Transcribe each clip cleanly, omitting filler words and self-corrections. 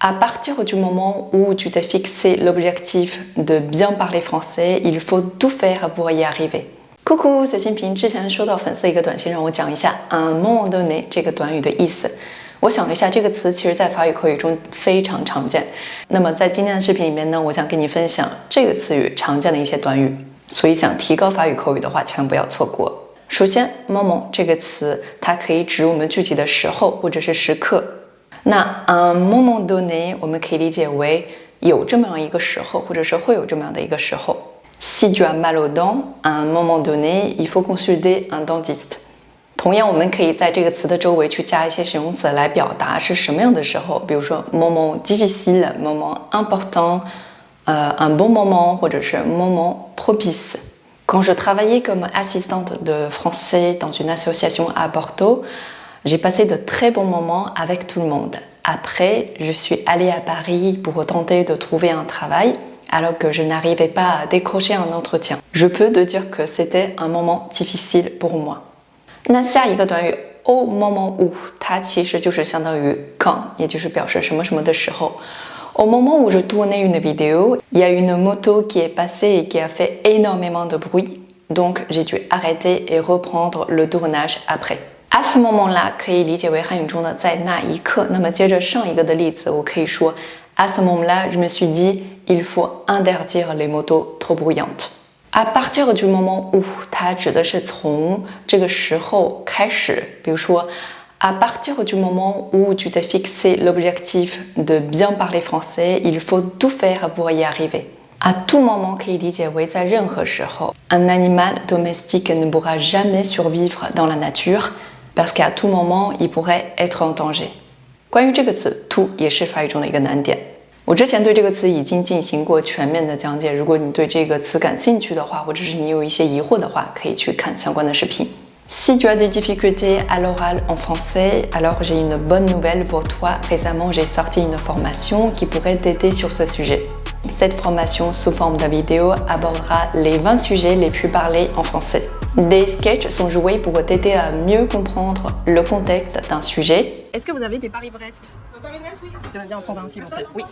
À partir du moment où tu t'es fixé l'objectif de bien parler français, il faut tout faire pour y arriver. Coucou， c'est新平。之前收到粉丝一个短信，让我讲一下 un moment donné 这个短语的意思。我想了一下，这个词其实在法语口语中非常常见。那么在今天的视频里面呢，我想跟你分享这个词语常见的一些短语。所以想提高法语口语的话，千万不要错过。首先 moment 这个词，它可以指我们具体的时候或者是时刻。那un moment donné 我们可以理解为有这么样一个时候，或者是会有这么样的一个时候。Si tu as mal aux dents, à un moment donné, il faut consulter un dentiste. 同样，我们可以在这个词的周围去加一些形容词来表达是什么样的时候，比如说 moment difficile, moment important, un bon moment 或者是 moment propice. Quand je travaillais comme assistante de français dans une association à Porto, j'ai passé de très bons moments avec tout le monde. Après, je suis allée à Paris pour tenter de trouver un travail, alors que je n'arrivais pas à décrocher un entretien. Je peux te dire que c'était un moment difficile pour moi. 那下一个短语 au moment où 它其实就是相当于 quand 也就是表示什么什么的时候 Au moment où je tournais une vidéo, il y a une moto qui est passée et qui a fait énormément de bruit. Donc j'ai dû arrêter et reprendre le tournage après. À ce moment-là 可以理解为汉语中的在那一刻。那么接着上一个的例子，我可以说 À ce moment-là, je me suis dit, il faut interdire les motos trop bruyantes. À partir du moment où 它指的是从这个时候开始，比如说 À partir du moment où tu t'es fixé l'objectif de bien parler français, il faut tout faire pour y arriver. À tout moment 可以理解为在任何时候。Un animal domestique ne pourra jamais survivre dans la nature parce qu'à tout moment, il pourrait être en danger. 关于这个词 tout 也是法语中的一个难点。我之前对这个词已经进行过全面的讲解，如果你对这个词感兴趣的话，或者是你有一些疑惑的话，可以去看相关的视频。Si tu as des difficultés à l'oral en français, alors j'ai une bonne nouvelle pour toi. Récemment, j'ai sorti une formation qui pourrait t'aider sur ce sujet. Cette formation sous forme de vidéo abordera les 20 sujets les plus parlés en français. Des sketchs sont joués pour t'aider à mieux comprendre le contexte d'un sujet. Est-ce que vous avez des Paris-Brest? Paris-Brest, oui. J'aimerais bien en prendre un s'il vous plaît. Oui.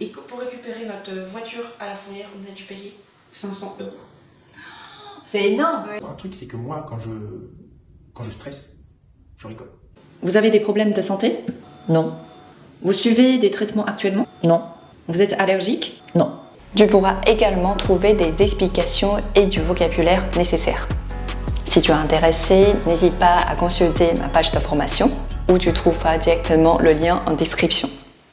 Et pour récupérer notre voiture à la fourrière, on a dû payer 500 €. C'est énorme. Un truc, c'est que moi, quand je stresse, je rigole. Vous avez des problèmes de santé? Non. Vous suivez des traitements actuellement? Non. Vous êtes allergique? Non. Tu pourras également trouver des explications et du vocabulaire nécessaire. Si tu es intéressé, n'hésite pas à consulter ma page de formation où tu trouveras directement le lien en description.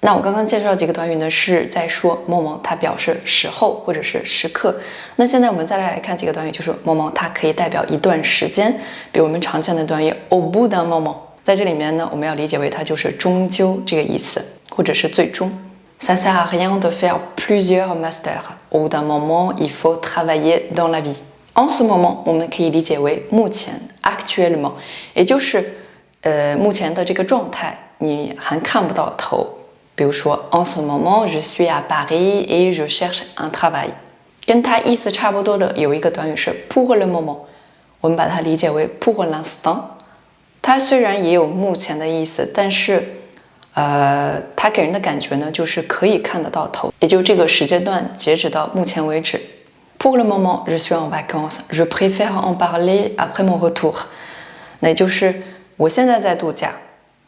那我刚刚介绍几个短语呢，是在说 moment 它表示时候或者是时刻。那现在我们再来看几个短语，就是 moment 它可以代表一段时间，比如我们常见的短语 au bout d'un moment， 在这里面呢，我们要理解为它就是终究这个意思，或者是最终。Ça sert à rien de faire plusieurs masters. Au bout d'un moment, il faut travailler dans la vie. En ce moment 我们可以理解为目前 actuellement， 也就是目前的这个状态，你还看不到头。比如说 En ce moment, je suis à Paris et je cherche un travail. 跟它意思差不多的有一个短语是 pour le moment， 我们把它理解为 pour l'instant。它虽然也有目前的意思，但是它给人的感觉呢，就是可以看得到头，也就这个时间段截止到目前为止。Pour le moment, je suis en vacances. Je préfère en parler après mon retour. 那也就是我现在在度假，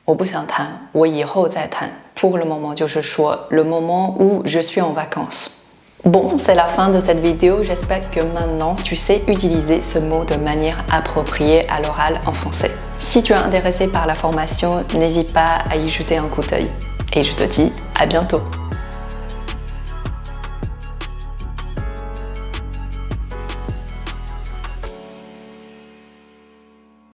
我不想谈，我以后再谈。Pour le moment 就是说 le moment où je suis en vacances. Bon, c'est la fin de cette vidéo. J'espère que maintenant tu sais utiliser ce mot de manière appropriée à l'oral en français. Si tu es intéressé par la formation, n'hésite pas à y jeter un coup d'œil. Et je te dis à bientôt.